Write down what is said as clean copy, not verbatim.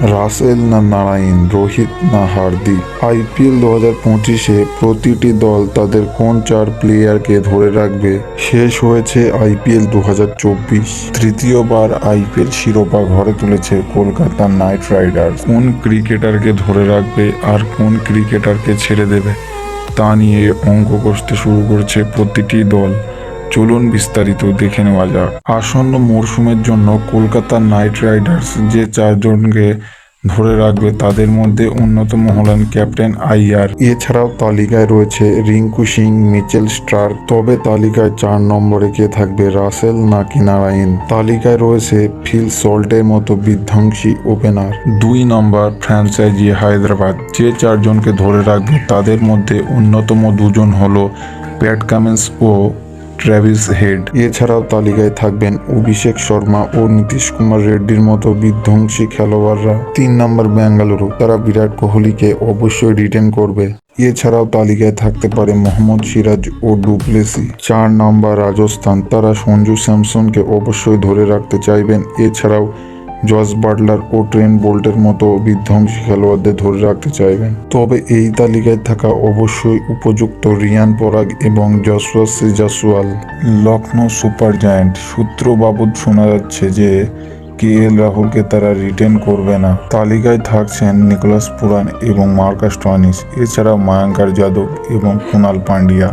রাসেল না নারাইন, রোহিত না হার্দিক? আইপিএল 2025-এ প্রতিটি দল তাদের কোন 4 প্লেয়ারকে ধরে রাখবে? শেষ হয়েছে আইপিএল 2024। তৃতীয়বার আইপিএল শিরোপা ঘরে তুলেছে কলকাতা নাইট রাইডার্স। কোন ক্রিকেটারকে ধরে রাখবে আর কোন ক্রিকেটারকে ছেড়ে দেবে তা নিয়ে অঙ্ক কষতে শুরু করেছে প্রতিটি দল। চলুন বিস্তারিত দেখে নেওয়া যাক। আসন্ন মরশুমের জন্য কলকাতা নাইট রাইডার্স যে 4 জনকে ধরে রাখবে তাদের মধ্যে অন্যতম হলেন ক্যাপ্টেন আইয়ার। এছাড়াও তালিকায় রয়েছে রিঙ্কু সিং, মিচেল স্টার্ক। তবে তালিকায় 4 নম্বরে কে থাকবে, রাসেল নাকি নারাইন? তালিকায় রয়েছে ফিল সল্টের মতো বিধ্বংসী ওপেনার। 2 নম্বর ফ্র্যাঞ্চাইজি হায়দ্রাবাদ যে 4 জনকে ধরে রাখবে তাদের মধ্যে অন্যতম 2 জন হলো প্যাট কামিন্স ও ট্র্যাভিস হেড। এছাড়াও তালিকায় থাকবেন অভিষেক শর্মা ও নীতিশ কুমার রেড্ডির মতো বিধ্বংসী খেলোয়াড়রা। 3 নম্বর বেঙ্গালুরু, তারা বিরাট কোহলিকে অবশ্যই রিটেন করবে। এছাড়াও তালিকায় থাকতে পারে মোহাম্মদ সিরাজ ও ডুপ্লেসি। 4 নম্বর রাজস্থান, তারা সঞ্জু স্যামসনকে অবশ্যই ধরে রাখতে চাইবেন। এছাড়াও জস বাটলার ও ট্রেন্ট বোল্টের মতো বিধ্বংসী খেলোয়াড়দের ধরে রাখতে চাইবেন। তবে এই তালিকায় থাকা অবশ্যই উপযুক্ত রিয়ান পরাগ এবং যশস্বী জয়সওয়াল। লখনৌ সুপার জায়ান্ট সূত্র বাবদ শোনা যাচ্ছে যে কেএল রাহুলকে তারা রিটেন করবে না। তালিকায় থাকছেন নিকোলাস পুরান এবং মার্কাস স্টোয়নিস, এছাড়াও মায়াঙ্ক যাদব এবং কুনাল পান্ডিয়া।